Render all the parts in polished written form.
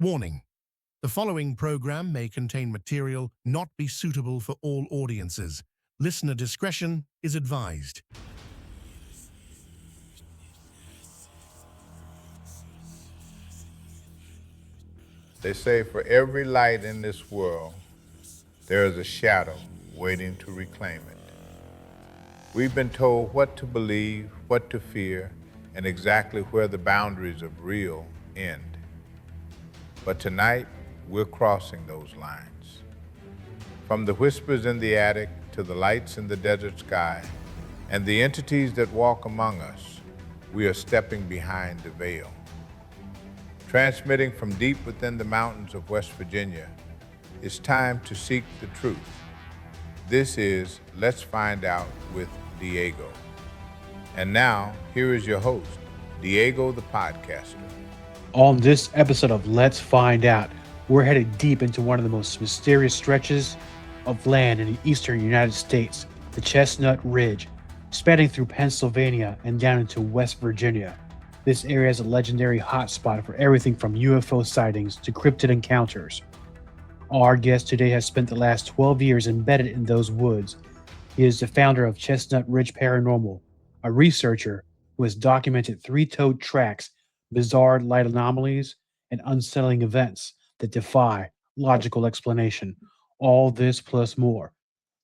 Warning: the following program may contain material not be suitable for all audiences. Listener discretion is advised. They say for every light in this world, there is a shadow waiting to reclaim it. We've been told what to believe, what to fear, and exactly where the boundaries of real end. But tonight, we're crossing those lines. From the whispers in the attic to the lights in the desert sky and the entities that walk among us, we are stepping behind the veil. Transmitting from deep within the mountains of West Virginia, it's time to seek the truth. This is Let's Find Out with Diego. And now, here is your host, Diego the Podcaster. On this episode of Let's Find Out, we're headed deep into one of the most mysterious stretches of land in the eastern United States, the Chestnut Ridge, spanning through Pennsylvania and down into West Virginia. This area is a legendary hotspot for everything from UFO sightings to cryptid encounters. Our guest today has spent the last 12 years embedded in those woods. He is the founder of Chestnut Ridge Paranormal, a researcher who has documented three-toed tracks, bizarre light anomalies, and unsettling events that defy logical explanation. All this plus more.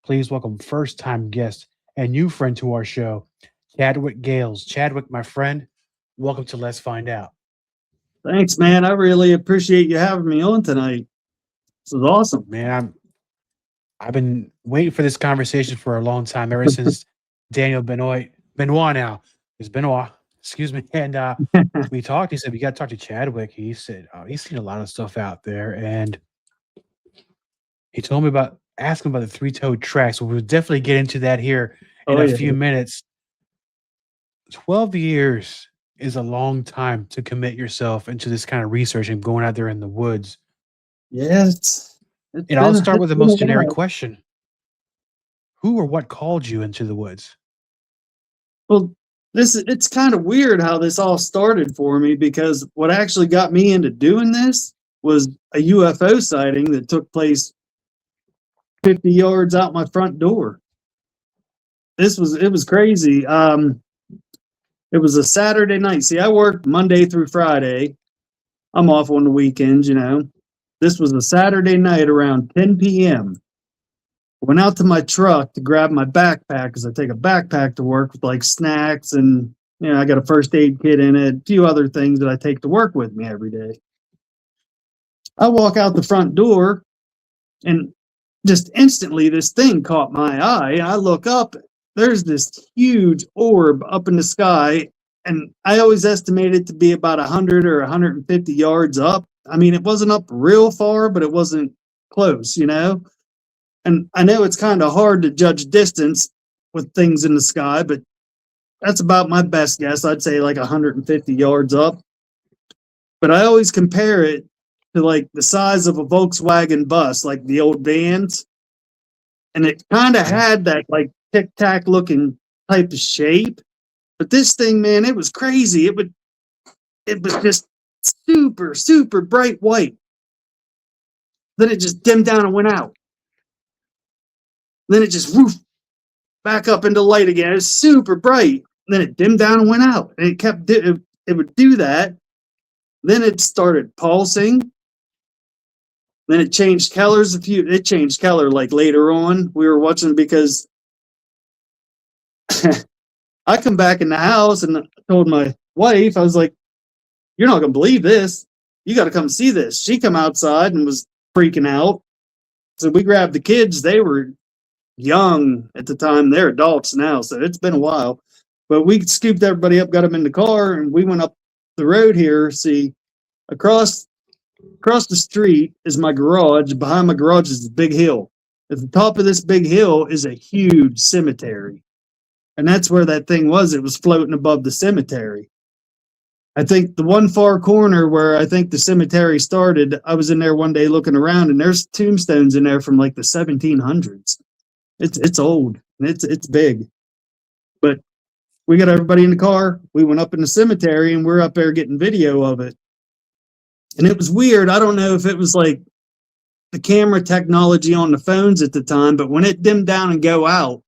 Please welcome first-time guest and new friend to our show, Chadwick Gales. Chadwick, my friend, welcome to Let's Find Out. Thanks, man. I really appreciate you having me on tonight. This is awesome. Man, I've been waiting for this conversation for a long time, ever since Daniel Benoit now. It's Benoit, excuse me. And we talked. He said, we got to talk to Chadwick. He said, he's seen a lot of stuff out there. And he told me ask him about the three-toed tracks. So we'll definitely get into that here in a few minutes. 12 years is a long time to commit yourself into this kind of research and going out there in the woods. Yeah, and I'll start with the most generic question. Who or what called you into the woods? Well, it's kind of weird how this all started for me, because what actually got me into doing this was a UFO sighting that took place 50 yards out my front door. It was crazy. It was a Saturday night. See, I work Monday through Friday. I'm off on the weekends, This was a Saturday night around 10 p.m. I went out to my truck to grab my backpack, because I take a backpack to work with like snacks and, I got a first aid kit in it, a few other things that I take to work with me every day. I walk out the front door and just instantly this thing caught my eye. I look up, there's this huge orb up in the sky, and I always estimate it to be about 100 or 150 yards up. I mean, it wasn't up real far, but it wasn't close, And I know it's kind of hard to judge distance with things in the sky, but that's about my best guess. I'd say like 150 yards up. But I always compare it to like the size of a Volkswagen bus, like the old vans. And it kind of had that like tic-tac looking type of shape. But this thing, man, it was crazy. It was just super, super bright white. Then it just dimmed down and went out. Then it just woof back up into light again. It was super bright. Then it dimmed down and went out. And it kept it would do that. Then it started pulsing. Then it changed colors. It changed color like later on. We were watching because I come back in the house and I told my wife, I was like, "You're not gonna believe this. You got to come see this." She come outside and was freaking out. So we grabbed the kids. They were young at the time. They're adults now, so it's been a while. But we scooped everybody up, got them in the car, and we went up the road here. See, across the street is my garage. Behind my garage is the big hill. At the top of this big hill is a huge cemetery. And that's where that thing was. It was floating above the cemetery. I think the one far corner where I think the cemetery started, I was in there one day looking around, and there's tombstones in there from like the 1700s. It's old, and it's big. But we got everybody in the car. We went up in the cemetery, and we're up there getting video of it. And it was weird. I don't know if it was like the camera technology on the phones at the time, but when it dimmed down and go out,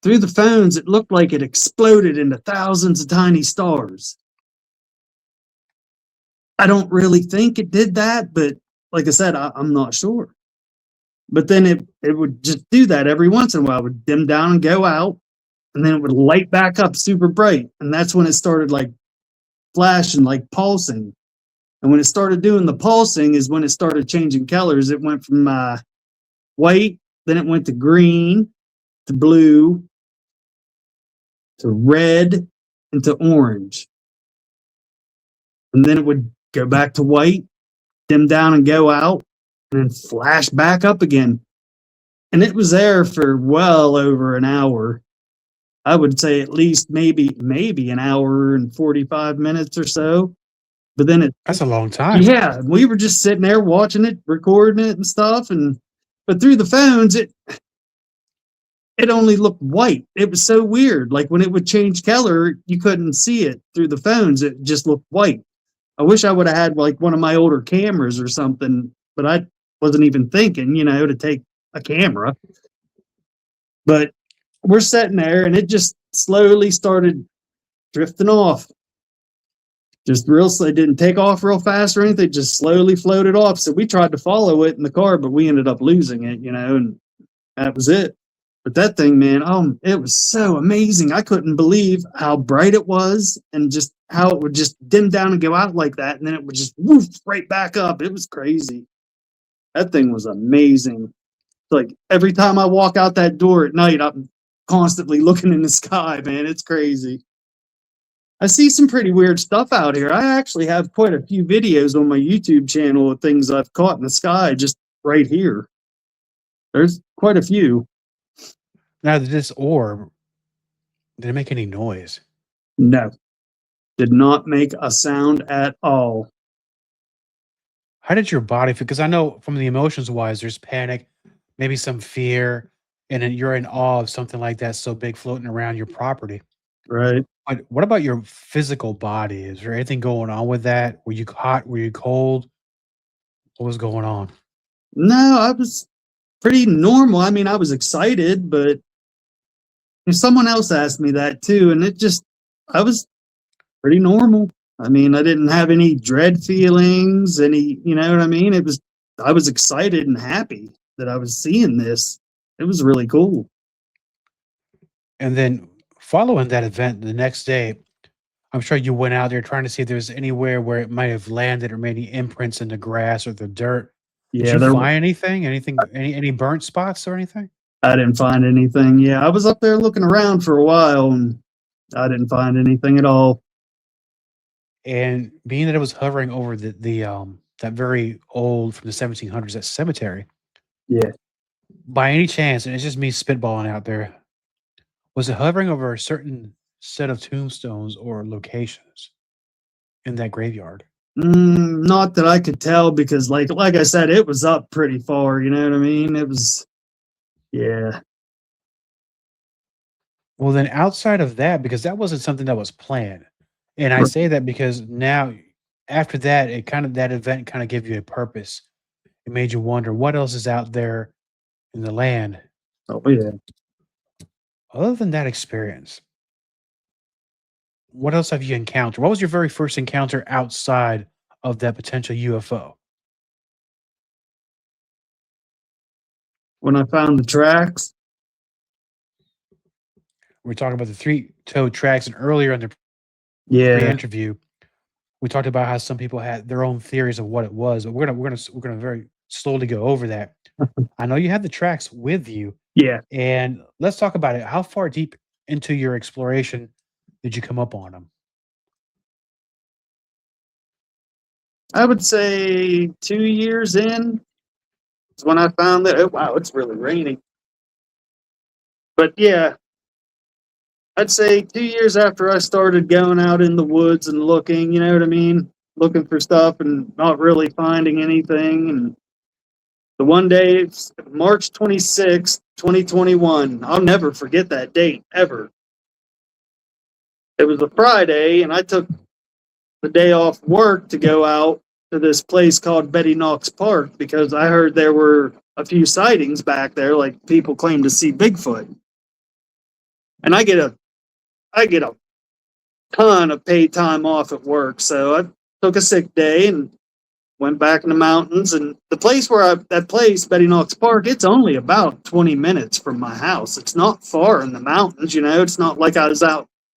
through the phones, it looked like it exploded into thousands of tiny stars. I don't really think it did that, but like I said, I'm not sure. But then it would just do that every once in a while. It would dim down and go out, and then it would light back up super bright. And that's when it started like flashing, like pulsing. And when it started doing the pulsing is when it started changing colors. It went from white, then it went to green, to blue, to red, and to orange. And then it would go back to white, dim down and go out, and then flash back up again. And it was there for well over an hour. I would say at least maybe an hour and 45 minutes or so. But then That's a long time. yeah, we were just sitting there watching it, recording it and stuff. But through the phones, it only looked white. It was so weird. Like when it would change color, you couldn't see it through the phones. It just looked white. I wish I would have had like one of my older cameras or something, but I wasn't even thinking, to take a camera. But we're sitting there and it just slowly started drifting off. Just real slow. It didn't take off real fast or anything, just slowly floated off. So we tried to follow it in the car, but we ended up losing it, and that was it. But that thing, man, it was so amazing. I couldn't believe how bright it was and just how it would just dim down and go out like that. And then it would just woof right back up. It was crazy. That thing was amazing. Like every time I walk out that door at night, I'm constantly looking in the sky, man. It's crazy. I see some pretty weird stuff out here. I actually have quite a few videos on my YouTube channel of things I've caught in the sky just right here. There's quite a few. Now, this orb, did it make any noise? No, did not make a sound at all. How did your body feel? Because I know from the emotions wise, there's panic, maybe some fear, and then you're in awe of something like that so big floating around your property. Right. But what about your physical body? Is there anything going on with that? Were you hot? Were you cold? What was going on? No, I was pretty normal. I mean, I was excited, but someone else asked me that too, and I was pretty normal. I mean, I didn't have any dread feelings, you know what I mean? I was excited and happy that I was seeing this. It was really cool. And then following that event the next day, I'm sure you went out there trying to see if there's anywhere where it might have landed or made any imprints in the grass or the dirt. Yeah, Did you find anything? Any burnt spots or anything? I didn't find anything. Yeah, I was up there looking around for a while and I didn't find anything at all. And being that it was hovering over the that very old from the 1700s, that cemetery. Yeah. By any chance, and it's just me spitballing out there, was it hovering over a certain set of tombstones or locations in that graveyard? Not that I could tell because like I said, it was up pretty far, you know what I mean? It was, yeah. Well, then outside of that, because that wasn't something that was planned. And I Right. say that because now after that, that event kind of gave you a purpose. It made you wonder what else is out there in the land. Oh, yeah. Other than that experience, what else have you encountered? What was your very first encounter outside of that potential UFO? When I found the tracks, We're talking about the three-toed tracks, and earlier in the yeah. pre-interview, we talked about how some people had their own theories of what it was, but we're gonna very slowly go over that. I know you had the tracks with you, Yeah. and let's talk about it. How far deep into your exploration did you come up on them? I would say 2 years in is when I found that. Oh, wow, it's really raining. But yeah, I'd say 2 years after I started going out in the woods and looking, you know what I mean? Looking for stuff and not really finding anything. And the one day, it's March 26th, 2021. I'll never forget that date, ever. It was a Friday, and I took the day off work to go out to this place called Betty Knox Park because I heard there were a few sightings back there, like people claim to see Bigfoot. And I get a ton of paid time off at work, so I took a sick day and went back in the mountains. And the place that place, Betty Knox Park, it's only about 20 minutes from my house. It's not far in the mountains, It's not like I was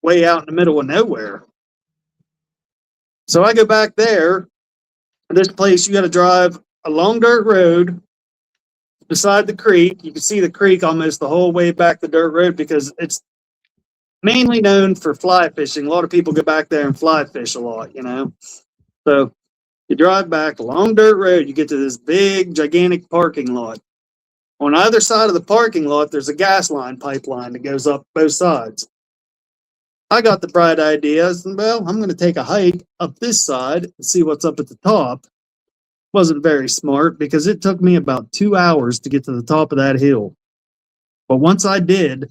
way out in the middle of nowhere. So I go back there. This place, you got to drive a long dirt road beside the creek. You can see the creek almost the whole way back the dirt road because it's mainly known for fly fishing. A lot of people go back there and fly fish a lot, So you drive back a long dirt road, you get to this big, gigantic parking lot. On either side of the parking lot, there's a gas line pipeline that goes up both sides. I got the bright idea, well, I'm going to take a hike up this side and see what's up at the top. Wasn't very smart because it took me about 2 hours to get to the top of that hill. But once I did,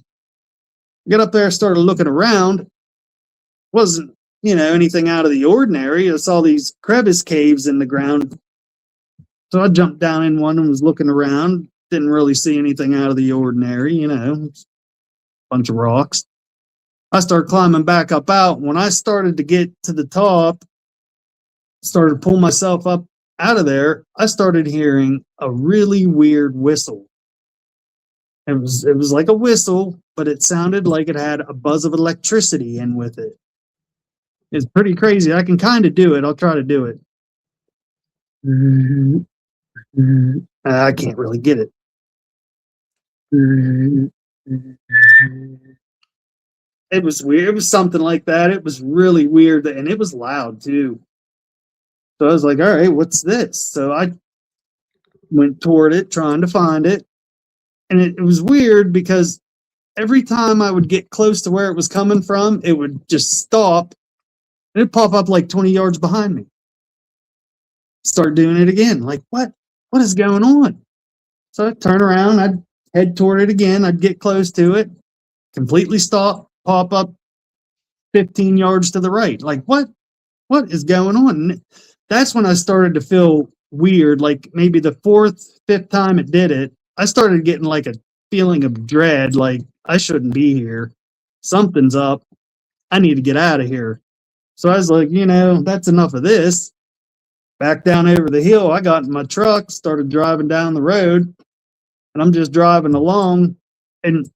got up there, started looking around. Wasn't, anything out of the ordinary. I saw these crevice caves in the ground. So I jumped down in one and was looking around. Didn't really see anything out of the ordinary, bunch of rocks. I started climbing back up out. When I started to get to the top, started to pull myself up out of there, I started hearing a really weird whistle. It was like a whistle, but it sounded like it had a buzz of electricity in with it. It's pretty crazy. I can kind of do it. I'll try to do it. I can't really get it. It was weird. It was something like that. It was really weird, and it was loud too. So I was like, all right, what's this? So I went toward it, trying to find it. And it was weird because every time I would get close to where it was coming from, it would just stop and it'd pop up like 20 yards behind me. Start doing it again. Like, what is going on? So I'd turn around, I'd head toward it again. I'd get close to it, completely stop, pop up 15 yards to the right. Like, what is going on? And that's when I started to feel weird. Like maybe the fourth, fifth time it did it, I started getting like a feeling of dread. Like I shouldn't be here. Something's up. I need to get out of here. So I was like, that's enough of this. Back down over the hill, I got in my truck, started driving down the road, and I'm just driving along. And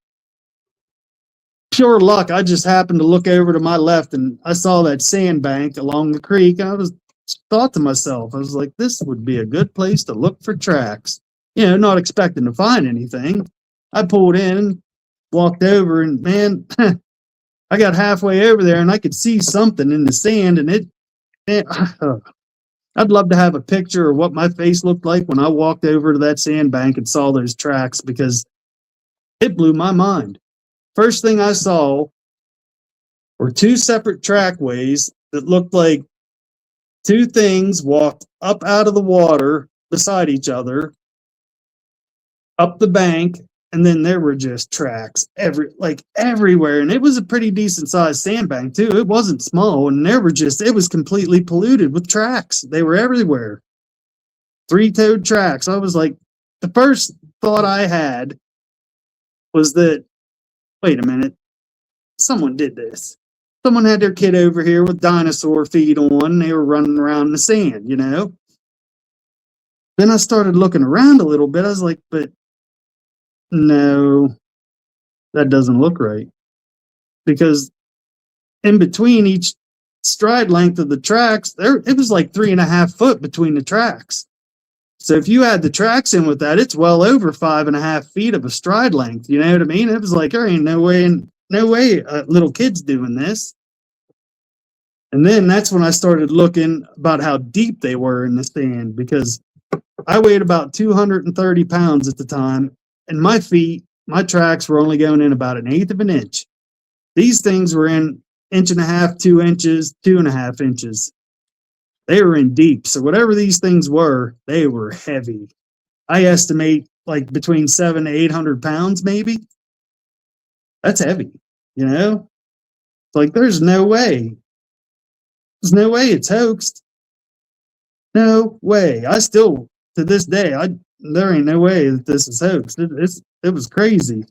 pure luck, I just happened to look over to my left and I saw that sandbank along the creek. And I thought to myself, I was like, this would be a good place to look for tracks. Not expecting to find anything. I pulled in, walked over, and man, I got halfway over there and I could see something in the sand. And I'd love to have a picture of what my face looked like when I walked over to that sandbank and saw those tracks because it blew my mind. First thing I saw were two separate trackways that looked like two things walked up out of the water beside each other, up the bank, and then there were just tracks everywhere. And it was a pretty decent sized sandbank too. It wasn't small, and it was completely polluted with tracks. They were everywhere. Three-toed tracks. I was like, the first thought I had was that, wait a minute, someone did this. Someone had their kid over here with dinosaur feet on, and they were running around in the sand, Then I started looking around a little bit. I was like, but no, that doesn't look right. Because in between each stride length of the tracks, it was like 3.5 foot between the tracks. So if you add the tracks in with that, it's well over 5.5 feet of a stride length. You know what I mean? It was like, there ain't no way little kid's doing this. And then that's when I started looking about how deep they were in the sand, because I weighed about 230 pounds at the time, and my tracks were only going in about 1/8 of an inch. These things were in 1.5 inches, 2 inches, 2.5 inches. They were in deep. So whatever these things were, they were heavy. I estimate like between 700 to 800 pounds, maybe. That's heavy, It's like, there's no way. There's no way it's hoaxed. No way. I still, to this day, there ain't no way that this is hoax. It was crazy.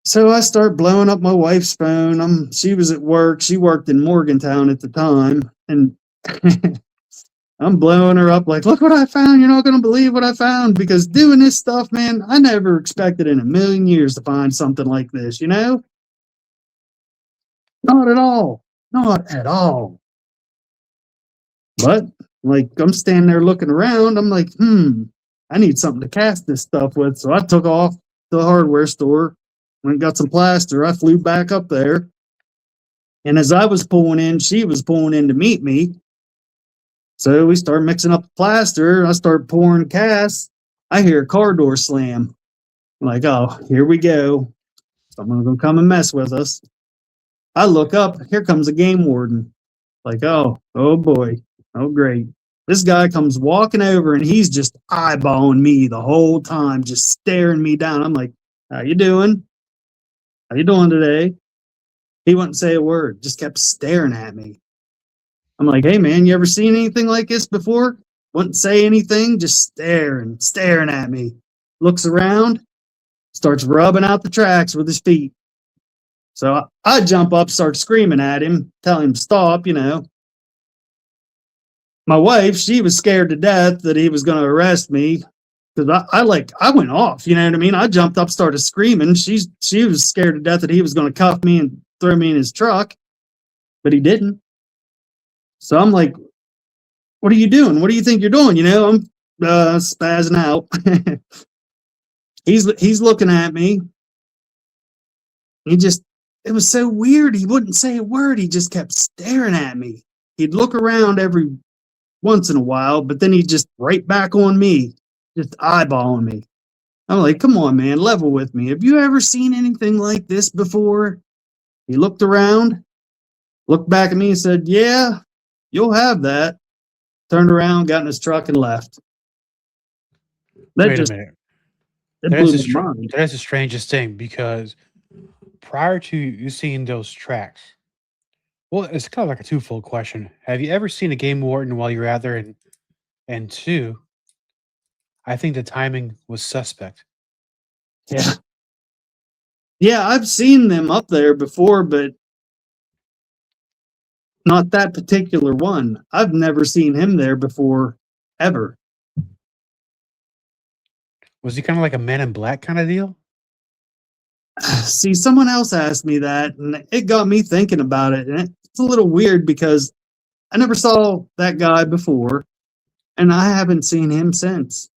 So I start blowing up my wife's phone. She was at work. She worked in Morgantown at the time, and I'm blowing her up like, look what I found. You're not going to believe what I found. Because doing this stuff, man, I never expected in a million years to find something like this, you know? Not at all. Not at all. But, like, I'm standing there looking around. I'm like, I need something to cast this stuff with. So I took off to the hardware store, went and got some plaster. I flew back up there. And as I was pulling in, she was pulling in to meet me. So we start mixing up the plaster. I start pouring cast. I hear a car door slam. I'm like, oh, here we go. Someone's going to come and mess with us. I look up. Here comes a game warden. Like, oh boy. Oh, great. This guy comes walking over and he's just eyeballing me the whole time, just staring me down. I'm like, how you doing? How you doing today? He wouldn't say a word, just kept staring at me. I'm like, hey, man, you ever seen anything like this before? Wouldn't say anything, just staring at me. Looks around, starts rubbing out the tracks with his feet. So I jump up, start screaming at him, tell him to stop, you know. My wife, she was scared to death that he was going to arrest me because I went off, you know what I mean? I jumped up, started screaming. She was scared to death that he was going to cuff me and throw me in his truck, but he didn't. So I'm like, what are you doing? What do you think you're doing? You know, I'm spazzing out. He's looking at me. It was so weird. He wouldn't say a word. He just kept staring at me. He'd look around every once in a while, but then he'd just right back on me, just eyeballing me. I'm like, come on, man, level with me. Have you ever seen anything like this before? He looked around, looked back at me and said, yeah, you'll have that. Turned around, got in his truck, and left. Wait a minute. It blew my mind. That's the strangest thing because prior to you seeing those tracks, well, it's kind of like a twofold question. Have you ever seen a game warden while you're out there? And two, I think the timing was suspect. Yeah. Yeah, I've seen them up there before, but not that particular one. I've never seen him there before, ever. Was he kind of like a Man in Black kind of deal? See, someone else asked me that, and it got me thinking about it. And it's a little weird because I never saw that guy before, and I haven't seen him since.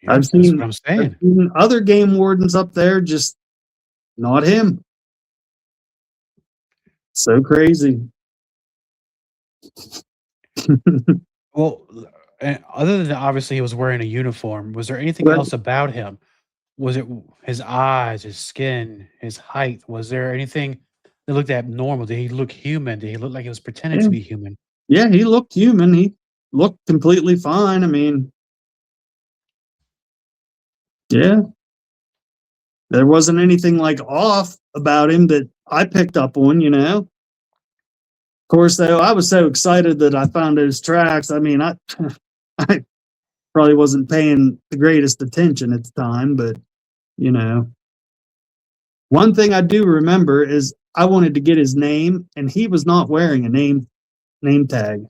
Yeah, I've that's seen, what I'm saying. I've seen other game wardens up there, just not him. So crazy. Well, other than obviously he was wearing a uniform, was there anything Right. else about him? Was it his eyes, his skin, his height? Was there anything that looked abnormal? Did he look human? Did he look like he was pretending to be human? Yeah, he looked human. He looked completely fine. I mean, yeah, there wasn't anything like off about him that I picked up on, you know. Of course, though, I was so excited that I found those tracks. I mean, I probably wasn't paying the greatest attention at the time, but you know, one thing I do remember is I wanted to get his name, and he was not wearing a name tag.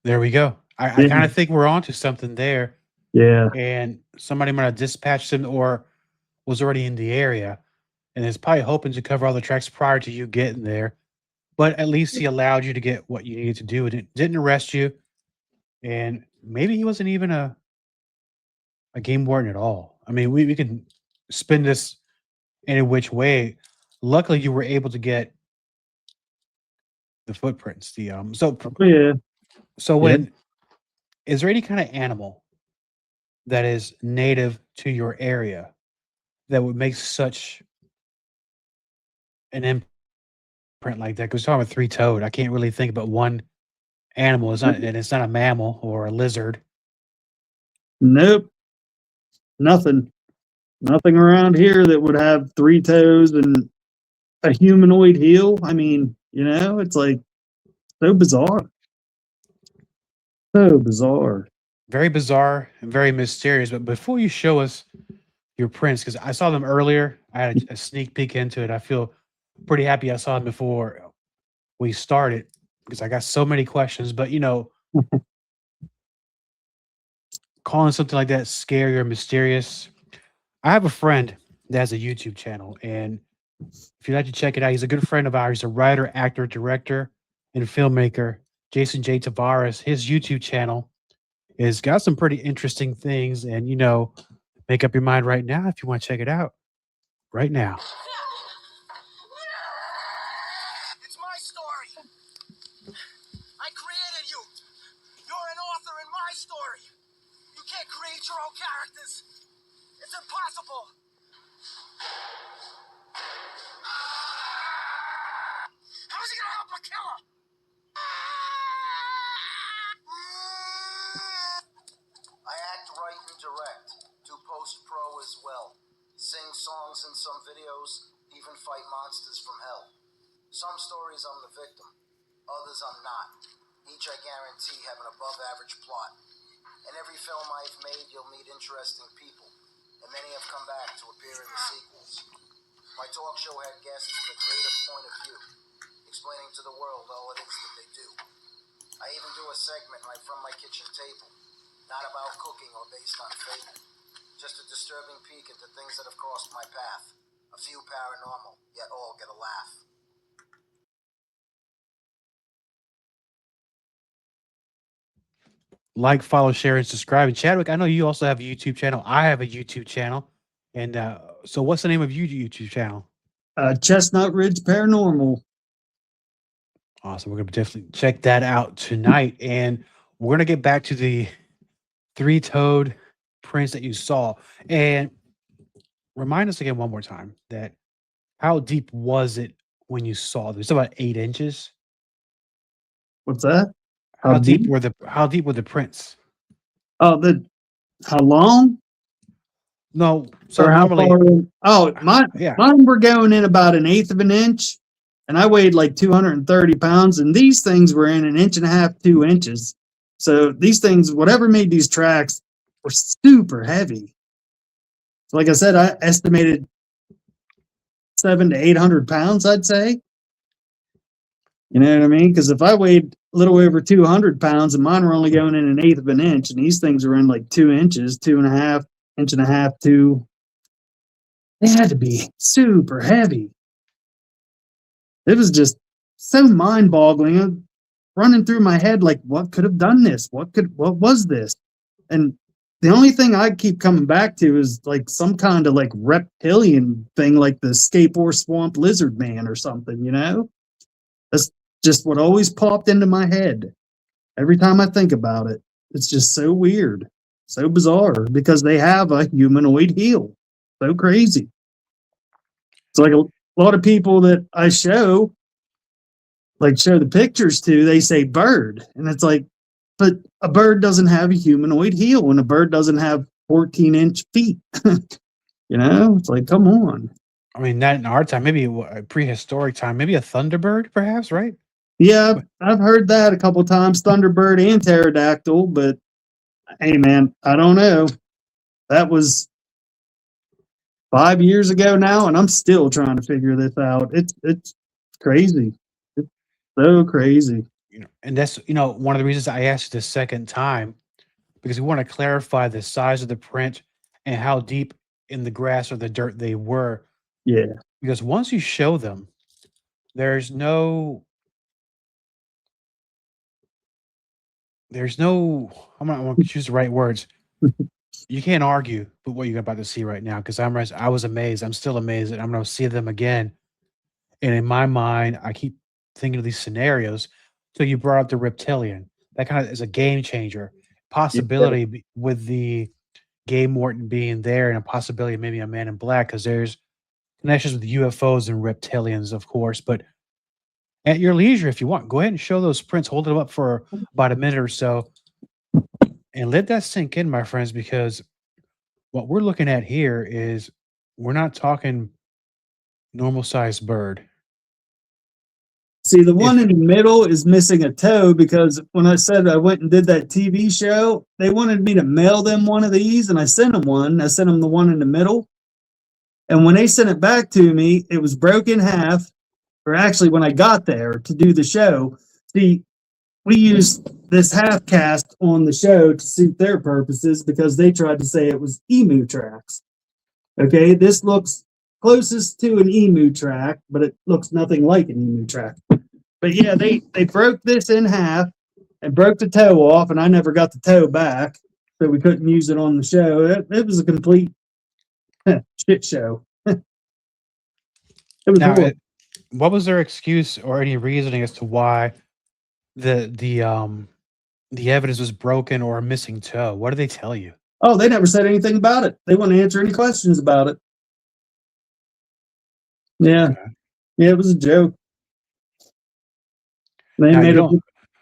There we go. I Yeah. kind of think we're onto something there. Yeah. And somebody might have dispatched him or was already in the area and is probably hoping to cover all the tracks prior to you getting there. But at least he allowed you to get what you needed to do. It didn't arrest you. And maybe he wasn't even a game warden at all. I mean, we can spin this any which way. Luckily, you were able to get the footprints. Yeah. So when is there any kind of animal that is native to your area that would make such an imprint like that? Because we're talking about three-toed. I can't really think about one animal. It's not a mammal or a lizard. Nope. Nothing around here that would have three toes and a humanoid heel. I mean, You know, it's like so bizarre. So bizarre. Very bizarre and very mysterious. But before you show us your prints, because I saw them earlier, I had a sneak peek into it. I feel pretty happy I saw them before we started because I got so many questions. But calling something like that scary or mysterious. I have a friend that has a YouTube channel, and if you'd like to check it out, he's a good friend of ours. He's a writer, actor, director, and filmmaker. Jason J. Tavares. His YouTube channel has got some pretty interesting things, and make up your mind right now if you want to check it out. Right now. It's my story. I created you. You're an author in my story. You can't create your own characters. It's impossible. How is he gonna help a killer? I act, write, and direct. Do post-pro as well. Sing songs in some videos, even fight monsters from hell. Some stories I'm the victim, others I'm not. Each I guarantee have an above-average plot. In every film I've made, you'll meet interesting people, and many have come back to appear in the sequels. My talk show had guests with a creative point of view, explaining to the world all it is that they do. I even do a segment right from my kitchen table, not about cooking or based on fable, just a disturbing peek into things that have crossed my path. A few paranormal, yet all get a laugh. Like, follow, share, and subscribe. And Chadwick, I know you also have a YouTube channel. I have a YouTube channel. And so what's the name of your YouTube channel? Chestnut Ridge Paranormal. Awesome. We're going to definitely check that out tonight. And we're going to get back to the three-toed prints that you saw. And remind us again one more time that how deep was it when you saw this? It's about 8 inches. What's that? How deep were the prints? Oh, how long? No, so Or how normally, far in? Oh, mine were going in about 1/8 of an inch, and I weighed like 230 pounds, and these things were in 1.5 inches, 2 inches. So these things, whatever made these tracks, were super heavy. So like I said, I estimated 700 to 800 pounds, I'd say. You know what I mean? Because if I weighed a little over 200 pounds and mine were only going in 1/8 of an inch, and these things were in like 2 inches, 2.5, inch and a half, 2. They had to be super heavy. It was just so mind-boggling, running through my head like, what could have done this? What was this? And the only thing I keep coming back to is like some kind of like reptilian thing, like the Skateboard Swamp Lizard Man or something, you know? That's just what always popped into my head every time I think about it. It's just so weird, so bizarre, because they have a humanoid heel. So crazy. It's like a lot of people that I show the pictures to, they say bird. And it's like, but a bird doesn't have a humanoid heel, and a bird doesn't have 14-inch feet. You know, it's like, come on. I mean, not in our time, maybe a prehistoric time, maybe a thunderbird, perhaps, right? Yeah, I've heard that a couple times, thunderbird and pterodactyl, but hey, man, I don't know. That was 5 years ago now, and I'm still trying to figure this out. It's crazy. It's so crazy. And that's one of the reasons I asked the second time, because we want to clarify the size of the print and how deep in the grass or the dirt they were. Yeah. Because once you show them, there's no I'm going to choose the right words. You can't argue with what you're about to see right now, because I was amazed. I'm still amazed that I'm going to see them again. And in my mind, I keep thinking of these scenarios. So you brought up the reptilian. That kind of is a game changer. Possibility with the game warden being there, and a possibility of maybe a man in black, because there's connections with UFOs and reptilians, of course. But at your leisure, if you want, go ahead and show those prints. Hold them up for about a minute or so and let that sink in, my friends, because what we're looking at here is, we're not talking normal sized bird. See, the one in the middle is missing a toe because when I said I went and did that TV show, they wanted me to mail them one of these, and I sent them one. I sent them the one in the middle. And when they sent it back to me, it was broken in half. Or actually, when I got there to do the show, see, we used this half cast on the show to suit their purposes because they tried to say it was emu tracks. Okay, this looks closest to an emu track, but it looks nothing like an emu track. But yeah, they broke this in half and broke the toe off, and I never got the toe back, so we couldn't use it on the show. It was a complete shit show. It was Now, horrible. what was their excuse or any reasoning as to why the evidence was broken or a missing toe? What did they tell you? Oh, they never said anything about it. They wouldn't answer any questions about it. Yeah, Okay. yeah, it was a joke. They Now, made you us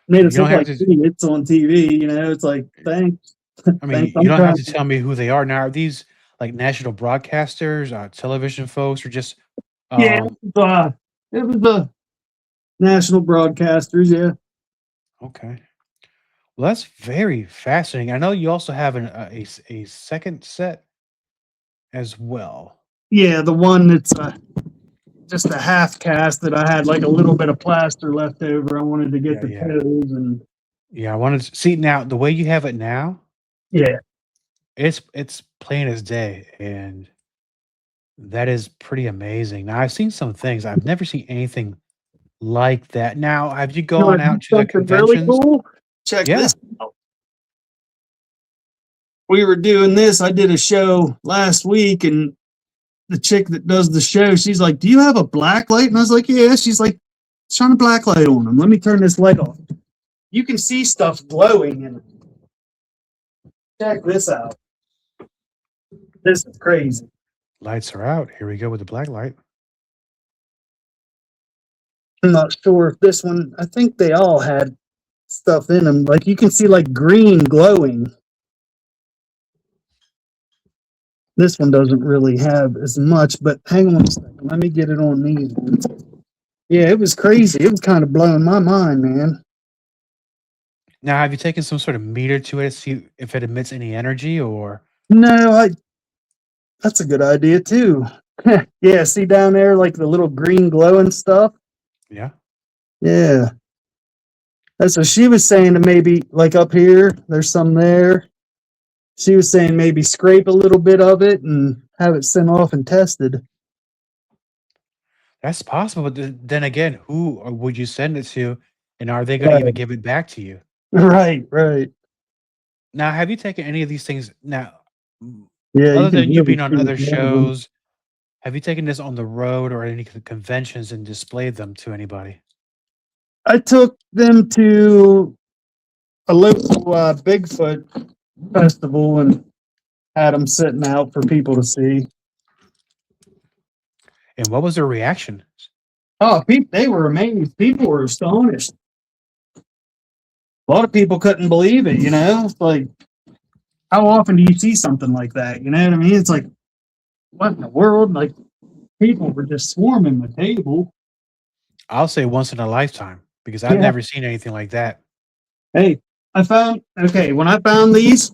don't look have like to. idiots on TV. You know, it's like thanks. I mean, Thanks. you I'm don't have trying. to tell me who they are. Now, are these like national broadcasters, television folks, or just Yeah, um? it was the national broadcasters. Yeah, Okay. Well, that's very fascinating. I know you also have a second set as well. yeah, the one that's just a half cast that I had like a little bit of plaster left over. I wanted to get Yeah, the yeah, toes and yeah. I wanted to see now the way you have it now. yeah. It's plain as day, and that is pretty amazing. Now, I've seen some things. I've never seen anything like that. Now, have you You gone want to out do to the something really conventions? cool? Check Yeah. this out. We were doing this. I did a show last week, and the chick that does the show, she's like, "Do you have a black light?" And I was like, "Yeah." She's like, "Shine a black light on them. Let me turn this light off." You can see stuff glowing in it. Check this out. This is crazy. Lights are out. Here we go with the black light. I'm not sure if this one, I think they all had stuff in them. Like you can see like green glowing. This one doesn't really have as much, but hang on a second. Let me get it on these ones. Yeah, it was crazy. It was kind of blowing my mind, man. Now, have you taken some sort of meter to it to see if it emits any energy or? No, that's a good idea too. Yeah, see down there like the little green glowing stuff? Yeah. Yeah. That's what she was saying to maybe like up here, there's some there. She was saying maybe scrape a little bit of it and have it sent off and tested. That's possible, but then again, who would you send it to, and are they going to Right, even give it back to you? right. Now, have you taken any of these things now, Yeah, you other can than you really being on see other it. shows? Have you taken this on the road or any conventions and displayed them to anybody? I took them to a local Bigfoot festival and had them sitting out for people to see. And what was their reaction? Oh, they were amazed. People were astonished. A lot of people couldn't believe it, you know? It's like, how often do you see something like that? You know what I mean? It's like, what in the world? Like, people were just swarming the table. I'll say once in a lifetime because I've Yeah. never seen anything like that. Hey, when I found these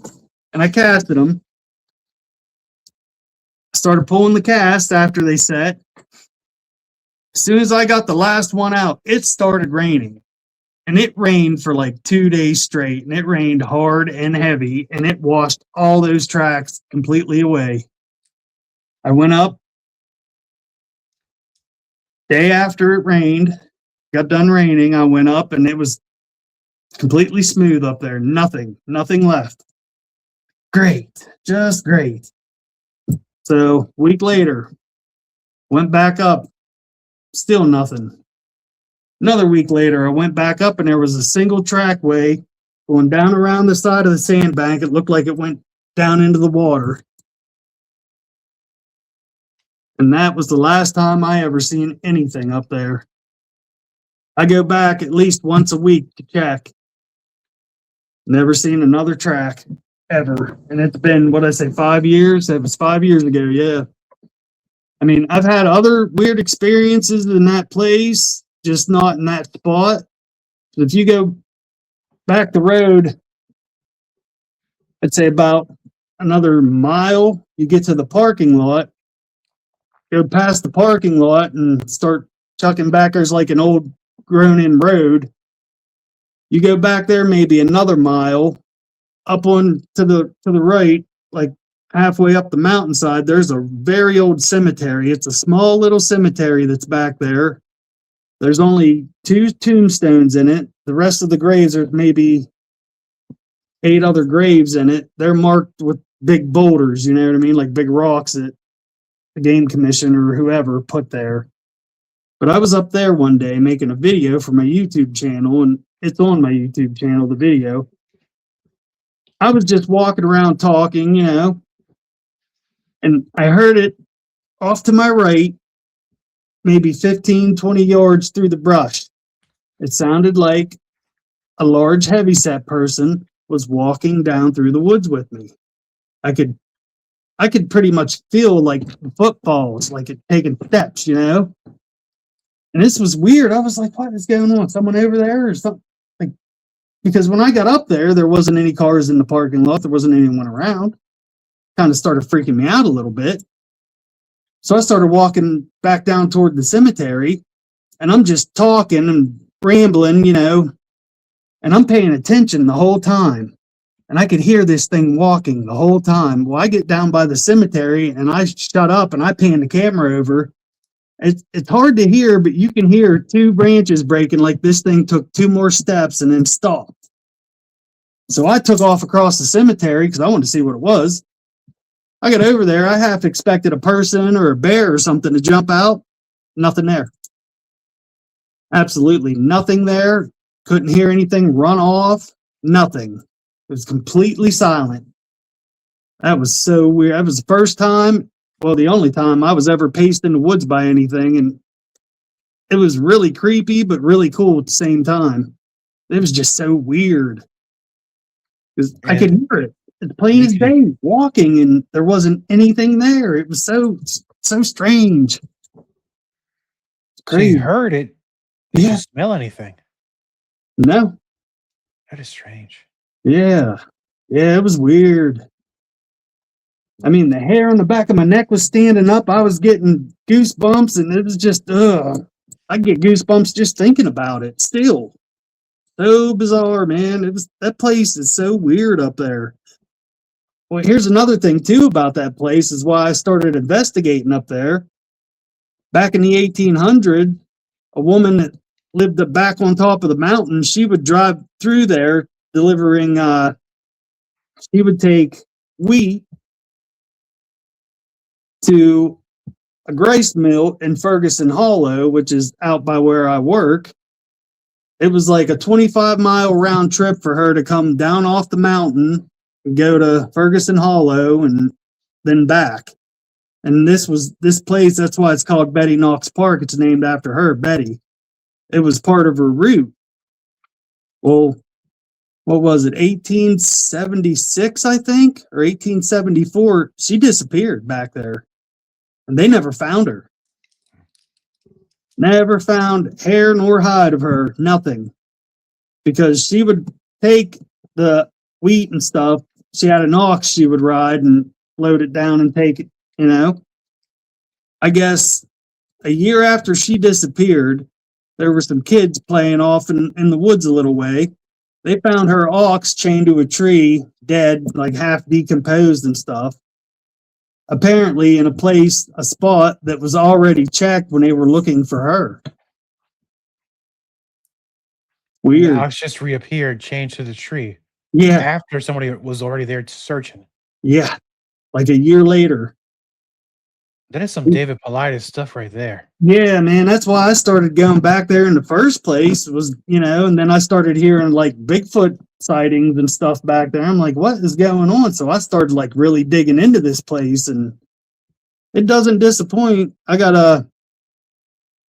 and I casted them, I started pulling the cast after they set. As soon as I got the last one out, it started raining. And it rained for like 2 days straight, and it rained hard and heavy, and it washed all those tracks completely away. I went up day after it rained, got done raining. I went up, and it was completely smooth up there. Nothing left. Great, just great. So, week later, went back up, still nothing. Another week later, I went back up, and there was a single trackway going down around the side of the sandbank. It looked like it went down into the water. And that was the last time I ever seen anything up there. I go back at least once a week to check. Never seen another track ever. And it's been, 5 years? It was 5 years ago, yeah. I mean, I've had other weird experiences in that place, just not in that spot. If you go back the road, I'd say about another mile, you get to the parking lot. Go past the parking lot and start chucking back. There's like an old grown-in road. You go back there maybe another mile, up on to the right, like halfway up the mountainside. There's a very old cemetery. It's a small little cemetery that's back there. There's only 2 tombstones in it. The rest of the graves are maybe 8 other graves in it. They're marked with big boulders, you know what I mean? Like big rocks that the game commission or whoever put there. But I was up there one day making a video for my YouTube channel, and it's on my YouTube channel, the video. I was just walking around talking, you know, and I heard it off to my right, maybe 15, 20 yards through the brush. It sounded like a large heavyset person was walking down through the woods with me. I could pretty much feel like the footfalls, like it taking steps, you know? And this was weird. I was like, what is going on? Someone over there or something? Like, because when I got up there wasn't any cars in the parking lot. There wasn't anyone around. Kind of started freaking me out a little bit. So I started walking back down toward the cemetery, and I'm just talking and rambling, you know, and I'm paying attention the whole time. And I could hear this thing walking the whole time. Well, I get down by the cemetery and I shut up and I pan the camera over. It's hard to hear, but you can hear 2 branches breaking, like this thing took 2 more steps and then stopped. So I took off across the cemetery because I wanted to see what it was. I got over there. I half expected a person or a bear or something to jump out. Nothing there. Absolutely nothing there. Couldn't hear anything run off. Nothing. It was completely silent. That was so weird. That was the first time, well, the only time I was ever paced in the woods by anything. And it was really creepy, but really cool at the same time. It was just so weird. Because I could hear it. It's plain as day, walking, and there wasn't anything there. It was so strange. So you heard it. Did you smell anything? No. That is strange. Yeah, it was weird. I mean, the hair on the back of my neck was standing up. I was getting goosebumps, and it was just, I get goosebumps just thinking about it still. So bizarre, man. That place is so weird up there. Well, here's another thing, too, about that place is why I started investigating up there. Back in the 1800s, a woman that lived back on top of the mountain, she would drive through there delivering, she would take wheat to a grist mill in Ferguson Hollow, which is out by where I work. It was like a 25-mile round trip for her to come down off the mountain and go to Ferguson Hollow and then back. And this place, that's why it's called Betty Knox Park. It's named after her, Betty. It was part of her route. Well, what was it, 1876, I think, or 1874? She disappeared back there, and they never found her. Never found hair nor hide of her, nothing. Because she would take the wheat and stuff. She had an ox she would ride and load it down and take it, you know. I guess a year after she disappeared, there were some kids playing off in the woods a little way. They found her ox chained to a tree, dead, like half decomposed and stuff. Apparently in a spot that was already checked when they were looking for her. Weird. The ox just reappeared, changed to the tree. Yeah. After somebody was already there searching. Yeah. Like a year later. That is some David Paulides stuff right there. Yeah, man. That's why I started going back there in the first place was, you know, and then I started hearing like Bigfoot sightings and stuff back there. I'm like, what is going on? So I started like really digging into this place, and it doesn't disappoint. I got a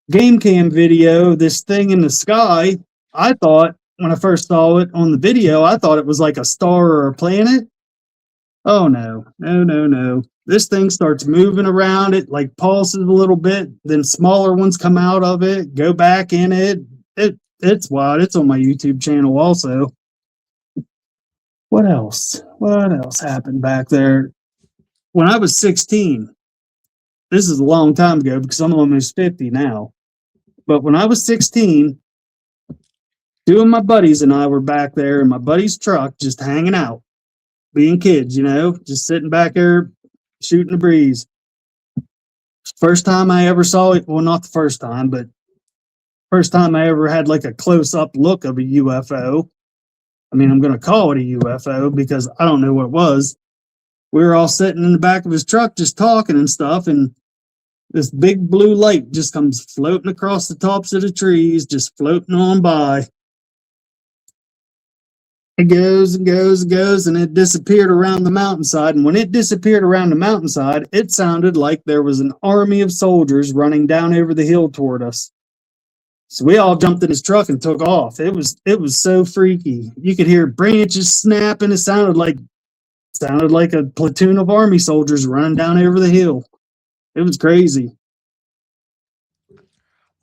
game cam video, this thing in the sky. I thought when I first saw it on the video, I thought it was like a star or a planet. Oh no, no, no, no. This thing starts moving around. It like pulses a little bit, then smaller ones come out of it, go back in it. It's wild. It's on my YouTube channel also. What else? What else happened back there? When I was 16, this is a long time ago because I'm almost 50 now. But when I was 16, two of my buddies and I were back there in my buddy's truck just hanging out, being kids, just sitting back there shooting the breeze. First time I ever saw it, well, not the first time, but first time I ever had like a close up look of a UFO. I mean, I'm going to call it a UFO because I don't know what it was. We were all sitting in the back of his truck just talking and stuff, and this big blue light just comes floating across the tops of the trees, just floating on by. It goes and goes and goes, and it disappeared around the mountainside. And when it disappeared around the mountainside, it sounded like there was an army of soldiers running down over the hill toward us. So we all jumped in his truck and took off. It was so freaky. You could hear branches snapping. It sounded like a platoon of army soldiers running down over the hill. It was crazy.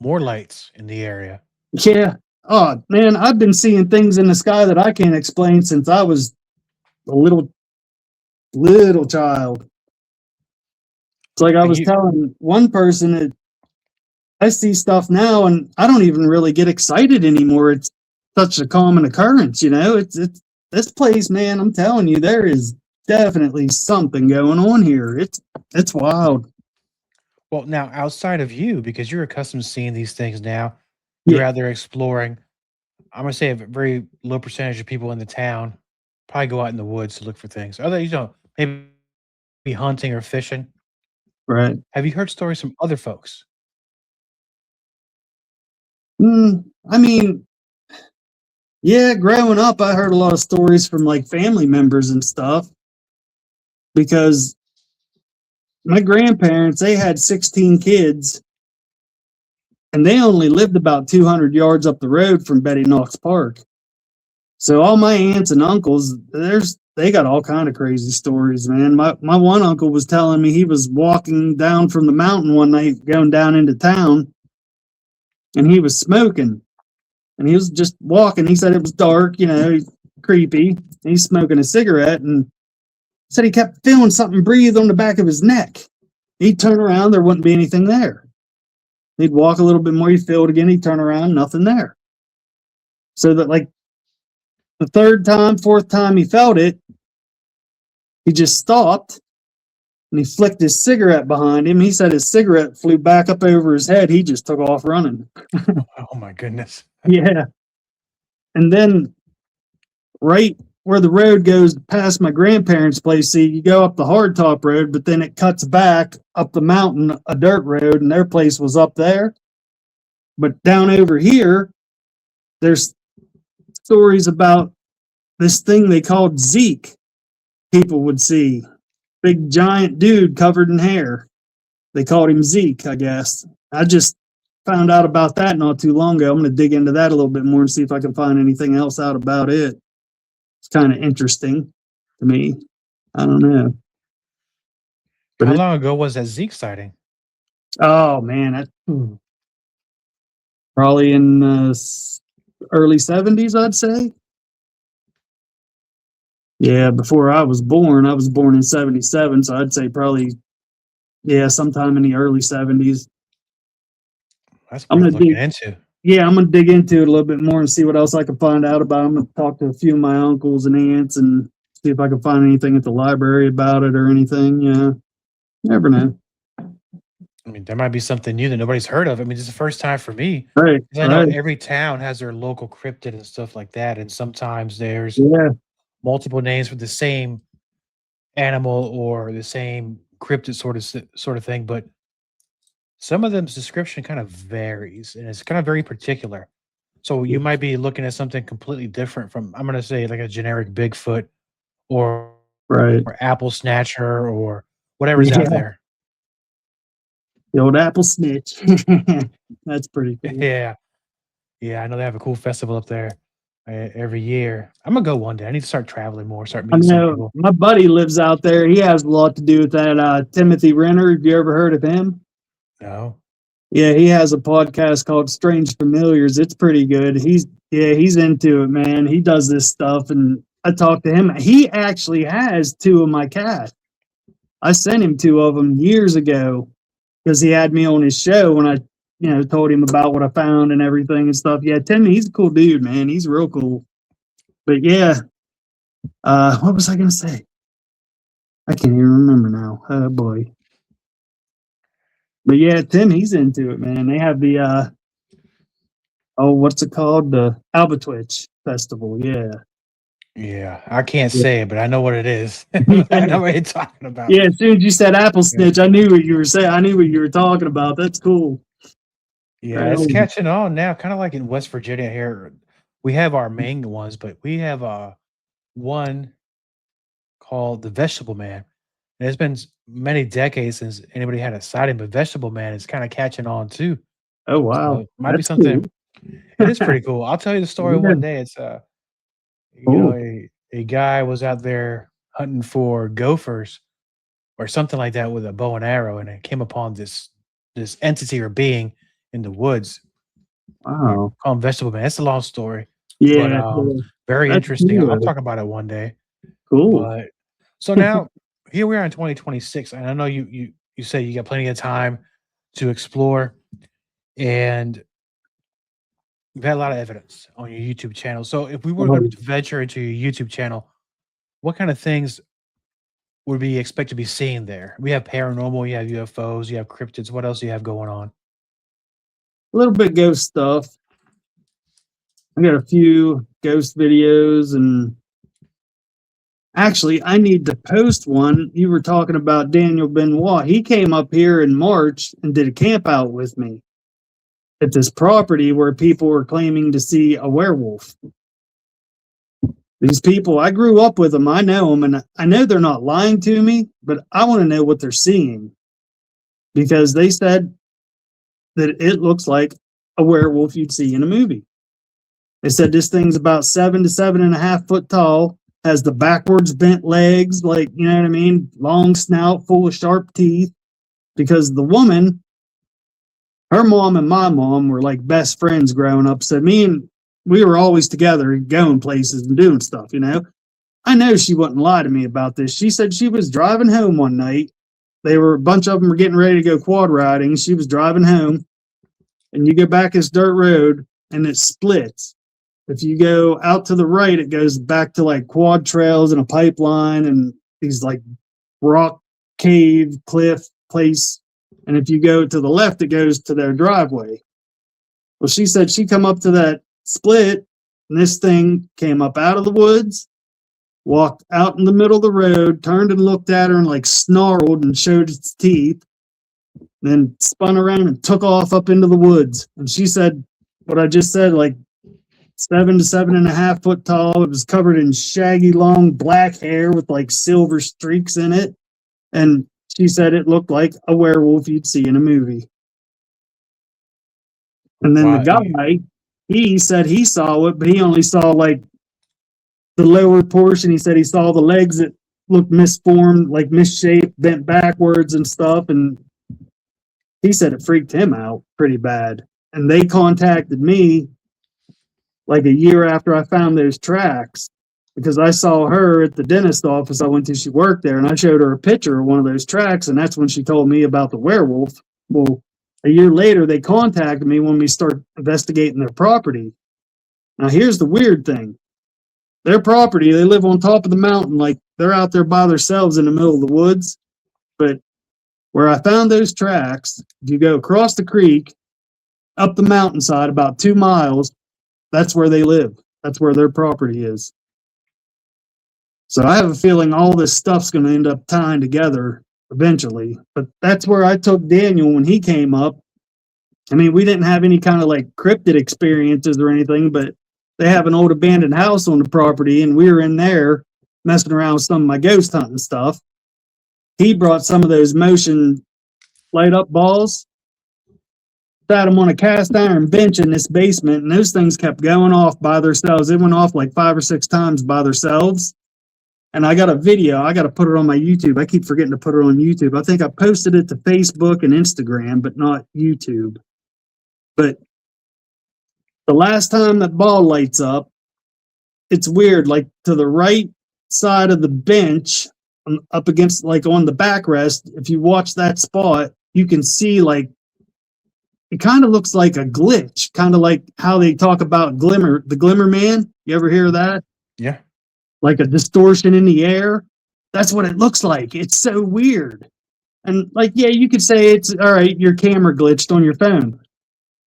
More lights in the area. Yeah. Oh man, I've been seeing things in the sky that I can't explain since I was a little child. It's like I was telling one person that I see stuff now and I don't even really get excited anymore. It's such a common occurrence, It's this place, man, I'm telling you, there is definitely something going on here. It's wild. Well, now outside of you, because you're accustomed to seeing these things now, you're out there exploring. I'm gonna say a very low percentage of people in the town probably go out in the woods to look for things. Other, maybe be hunting or fishing. Right. Have you heard stories from other folks? I mean, yeah, growing up, I heard a lot of stories from like family members and stuff because my grandparents, they had 16 kids and they only lived about 200 yards up the road from Betty Knox Park. So all my aunts and uncles, they got all kind of crazy stories, man. My one uncle was telling me he was walking down from the mountain one night going down into town and he was smoking and he was just walking. He said it was dark, creepy. He's smoking a cigarette and said he kept feeling something breathe on the back of his neck. He'd turn around, there wouldn't be anything there. He'd walk a little bit more, he'd feel it again, he'd turn around, nothing there. So that like the third time, fourth time he felt it, he just stopped and he flicked his cigarette behind him. He said his cigarette flew back up over his head. He just took off running. Oh my goodness. Yeah. And then right where the road goes past my grandparents' place, see, you go up the hardtop road, but then it cuts back up the mountain, a dirt road, and their place was up there. But down over here, there's stories about this thing they called Zeke. People would see big giant dude covered in hair. They called him Zeke, I guess. I just found out about that not too long ago. I'm going to dig into that a little bit more and see if I can find anything else out about it. It's kind of interesting to me. I don't know. But How long ago was that Zeke sighting? Oh man, probably in early 70s, I'd say. Yeah, before I was born. I was born in 77, so I'd say probably, sometime in the early 70s. That's worth looking into. Yeah, I'm going to dig into it a little bit more and see what else I can find out about. I'm going to talk to a few of my uncles and aunts and see if I can find anything at the library about it or anything. Yeah, never know. I mean, there might be something new that nobody's heard of. I mean, this is the first time for me. Right. I know every town has their local cryptid and stuff like that, and sometimes there's multiple names for the same animal or the same cryptid sort of thing, but some of them's description kind of varies and it's kind of very particular. So you might be looking at something completely different from, I'm going to say, like a generic Bigfoot or apple snatcher or whatever's out there. The old apple snitch. That's pretty cool. Yeah. Yeah, I know they have a cool festival up there. every year. I'm gonna go one day. I need to start traveling more, start I meeting some know people. my buddy lives out there. He has a lot to do with that. Timothy Renner. Have you ever heard of him? No. Yeah, he has a podcast called Strange Familiars. It's pretty good. He's into it, man. He does this stuff, and I talked to him. He actually has two of my cats. I sent him two of them years ago because he had me on his show when I, told him about what I found and everything and stuff. Yeah, Timmy, he's a cool dude, man. He's real cool. But yeah, what was I gonna say? I can't even remember now. Oh boy. But yeah, Tim, he's into it, man. They have the what's it called? The Albatwitch Festival. Yeah. Yeah, I can't Yeah. say it, but I know what it is. I know what you're talking about. Yeah, as soon as you said apple snitch, I knew what you were saying. I knew what you were talking about. That's cool. Yeah, Right it's on. catching on now, kind of like in West Virginia here. We have our main ones, but we have one called the Vegetable Man. And it's been many decades since anybody had a sighting, but Vegetable Man is kind of catching on too. Oh So wow. it might be That's cool. something. It is pretty cool. I'll tell you the story Yeah, one day. It's cool. a guy was out there hunting for gophers or something like that with a bow and arrow, and it came upon this entity or being in the woods. Wow. Call him Vegetable Man. It's a long story, but Yeah, yeah. very That's interesting. I'll cool. talk about it one day. Cool. But so now here we are in 2026, and I know you say you got plenty of time to explore, and you've had a lot of evidence on your YouTube channel. So if we were going to venture into your YouTube channel, what kind of things would we expect to be seeing there? We have paranormal, you have UFOs, you have cryptids. What else do you have going on? A little bit ghost stuff. I got a few ghost videos, and actually I need to post one. You were talking about Daniel Benoit. He came up here in March and did a camp out with me at this property where people were claiming to see a werewolf. These people, I grew up with them. I know them, and I know they're not lying to me, but I want to know what they're seeing because they said that it looks like a werewolf you'd see in a movie. They said this thing's about 7 to 7.5 foot tall, has the backwards bent legs, like, you know what I mean? Long snout, full of sharp teeth. Because the woman, her mom and my mom were like best friends growing up. So we were always together going places and doing stuff, I know she wouldn't lie to me about this. She said she was driving home one night. A bunch of them were getting ready to go quad riding. She was driving home, and you go back this dirt road and it splits. If you go out to the right, it goes back to like quad trails and a pipeline and these like rock cave cliff place. And if you go to the left, it goes to their driveway. Well, she said she come up to that split, and this thing came up out of the woods, walked out in the middle of the road, turned and looked at her and like snarled and showed its teeth, then spun around and took off up into the woods. And she said what I just said, like 7 to 7.5 foot tall. It was covered in shaggy, long black hair with like silver streaks in it. And she said it looked like a werewolf you'd see in a movie. And then the guy, he said he saw it, but he only saw like the lower portion. He said he saw the legs that looked misformed, like misshaped, bent backwards and stuff. And he said it freaked him out pretty bad. And they contacted me like a year after I found those tracks because I saw her at the dentist office I went to. She worked there, and I showed her a picture of one of those tracks, and that's when she told me about the werewolf. Well, a year later, they contacted me when we start investigating their property. Now, here's the weird thing. Their property, they live on top of the mountain, like they're out there by themselves in the middle of the woods. But where I found those tracks, if you go across the creek, up the mountainside about 2 miles, that's where they live. That's where their property is. So I have a feeling all this stuff's going to end up tying together eventually. But that's where I took Daniel when he came up. I mean, we didn't have any kind of like cryptid experiences or anything, but they have an old abandoned house on the property, and we were in there messing around with some of my ghost hunting stuff. He brought some of those motion light up balls. sat them on a cast iron bench in this basement, and those things kept going off by themselves. They went off like 5 or 6 times by themselves. And I got a video. I got to put it on my YouTube. I keep forgetting to put it on YouTube. I think I posted it to Facebook and Instagram, but not YouTube. But the last time that ball lights up, it's weird. Like to the right side of the bench, up against, like on the backrest, if you watch that spot, you can see like it kind of looks like a glitch, kind of like how they talk about the glimmer man. You ever hear that? Yeah. Like a distortion in the air. That's what it looks like. It's so weird. And like, yeah, you could say it's all right, your camera glitched on your phone.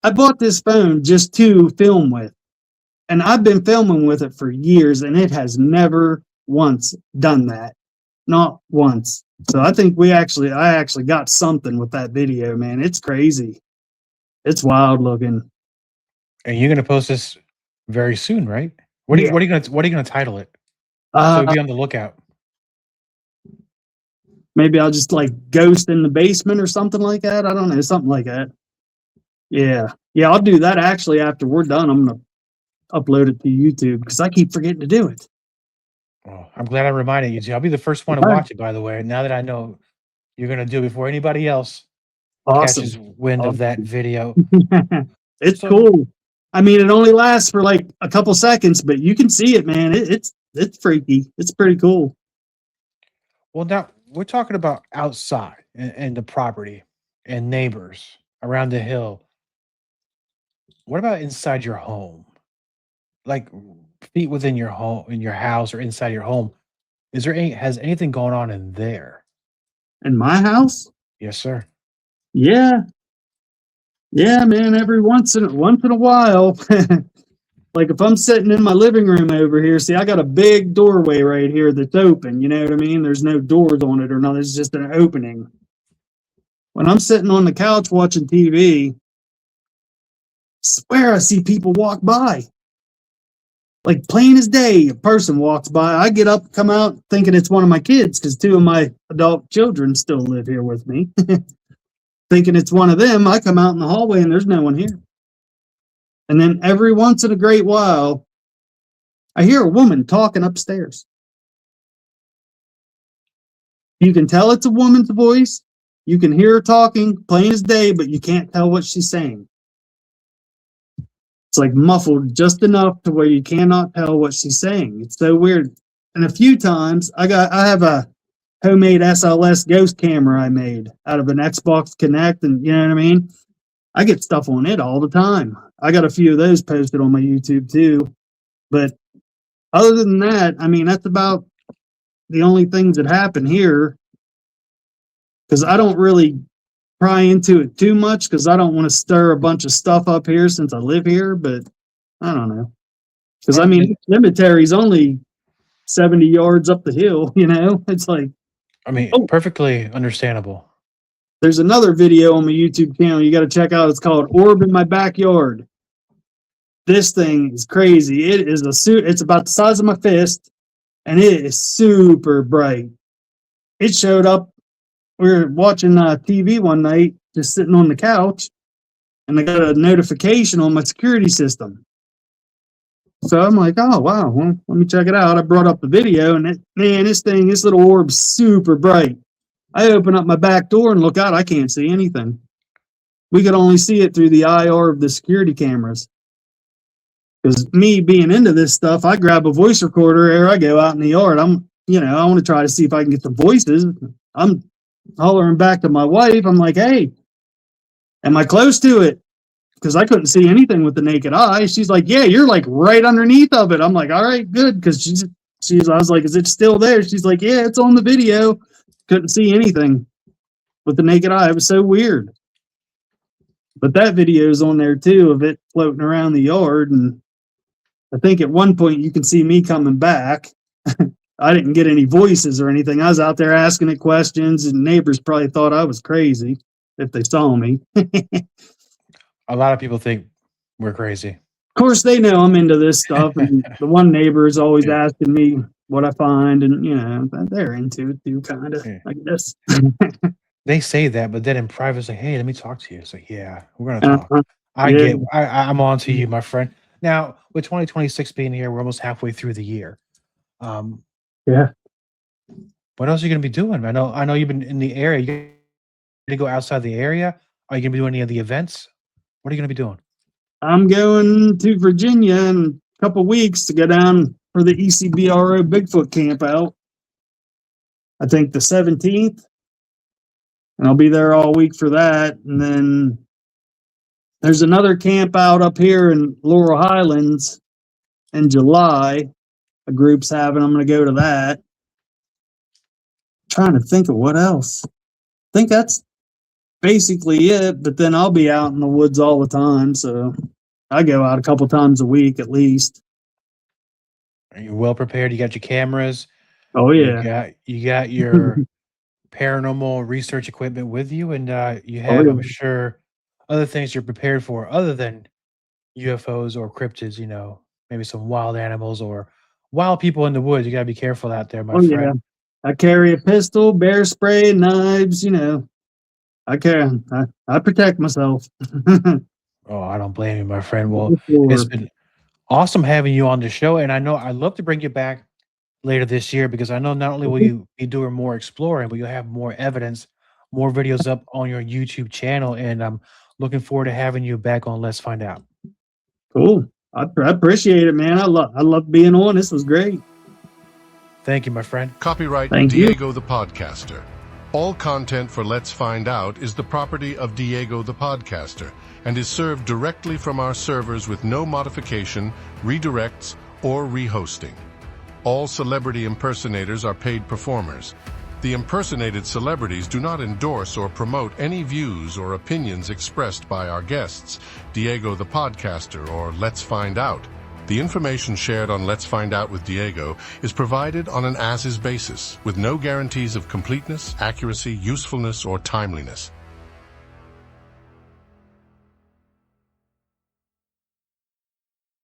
I bought this phone just to film with. And I've been filming with it for years, and it has never once done that. Not once. So I think I actually got something with that video, man. It's crazy. It's wild looking. And you're gonna post this very soon, right? What are you gonna title it? So be on the lookout. Maybe I'll just like ghost in the basement or something like that. I don't know, something like that. Yeah. Yeah, I'll do that actually after we're done. I'm gonna upload it to YouTube because I keep forgetting to do it. Oh, I'm glad I reminded you. I'll be the first one to watch it, by the way. Now that I know you're gonna do it before anybody else catches wind of that video. It's cool. I mean, it only lasts for like a couple seconds, but you can see it, man. It's freaky. It's pretty cool. Well, now we're talking about outside and the property and neighbors around the hill. What about inside your home? Like feet within your home, in your house, or inside your home? Has anything going on in there? In my house? Yes, sir. Yeah. Yeah, man. Every once in a while, like if I'm sitting in my living room over here, see, I got a big doorway right here that's open. You know what I mean? There's no doors on it or nothing. It's just an opening. When I'm sitting on the couch watching TV, swear I see people walk by. Like plain as day, a person walks by. I get up, come out thinking it's one of my kids because 2 of my adult children still live here with me. Thinking it's one of them, I come out in the hallway and there's no one here. And then every once in a great while, I hear a woman talking upstairs. You can tell it's a woman's voice. You can hear her talking plain as day, but you can't tell what she's saying. It's like muffled just enough to where you cannot tell what she's saying. It's so weird. And a few times, I have a homemade SLS ghost camera I made out of an Xbox Connect, and you know what I mean? I get stuff on it all the time. I got a few of those posted on my YouTube too. But other than that, I mean, that's about the only things that happen here. Because I don't really pry into it too much because I don't want to stir a bunch of stuff up here since I live here. But I don't know. Because I mean, cemetery's only 70 yards up the hill, you know? It's like, I mean, perfectly understandable. There's another video on my YouTube channel you got to check out. It's called Orb in My Backyard. This thing is crazy. It is it's about the size of my fist, and it is super bright. It showed up. We were watching TV one night, just sitting on the couch, and I got a notification on my security system. So I'm like, oh, wow, well, let me check it out. I brought up the video, and this little orb's super bright. I open up my back door and look out. I can't see anything. We could only see it through the IR of the security cameras. Because me being into this stuff, I grab a voice recorder ere I go out in the yard. I want to try to see if I can get the voices. I'm hollering back to my wife. I'm like, hey, am I close to it? Because I couldn't see anything with the naked eye. She's like, yeah, you're like right underneath of it. I'm like, all right, good. Because I was like, is it still there? She's like, yeah, it's on the video. Couldn't see anything with the naked eye. It was so weird. But that video is on there too of it floating around the yard. And I think at one point you can see me coming back. I didn't get any voices or anything. I was out there asking it questions, and neighbors probably thought I was crazy if they saw me. A lot of people think we're crazy. Of course, they know I'm into this stuff. And the one neighbor is always asking me what I find, and they're into it too, kind of, I guess. They say that, but then in private, it's like, "Hey, let me talk to you." It's like, "Yeah, we're gonna talk." Uh-huh. I Yeah. get, I'm on to you, my friend. Now, with 2026 being here, we're almost halfway through the year. Um, Yeah. what else are you gonna be doing? I know you've been in the area. You gonna go outside the area? Are you gonna be doing any of the events? What are you gonna be doing? I'm going to Virginia in a couple weeks to go down for the ECBRO Bigfoot camp out. I think the 17th, and I'll be there all week for that. And then there's another camp out up here in Laurel Highlands in July. A group's having. I'm going to go to that. Trying to think of what else. I think that's basically it. But then I'll be out in the woods all the time, so I go out a couple times a week at least. Are you well prepared? You got your cameras. Oh yeah. You got your paranormal research equipment with you, and you Oh have, yeah. I'm sure, other things you're prepared for other than UFOs or cryptids. Maybe some wild animals or wild people in the woods. You gotta be careful out there, my Oh yeah. friend. I carry a pistol, bear spray, knives. I protect myself. Oh, I don't blame you, my friend. Well, it's For been awesome having you on the show, and I know I'd love to bring you back later this year because I know not only will you be doing more exploring, but you'll have more evidence, more videos up on your YouTube channel, and I'm looking forward to having you back on Let's Find Out. cool. I appreciate it, man. I love being on. This was great. Thank you, my friend. Copyright Thank you. Diego the Podcaster. All content for Let's Find Out is the property of Diego the Podcaster and is served directly from our servers with no modification, redirects, or rehosting. All celebrity impersonators are paid performers. The impersonated celebrities do not endorse or promote any views or opinions expressed by our guests, Diego the Podcaster, or Let's Find Out. The information shared on Let's Find Out with Diego is provided on an as-is basis, with no guarantees of completeness, accuracy, usefulness, or timeliness.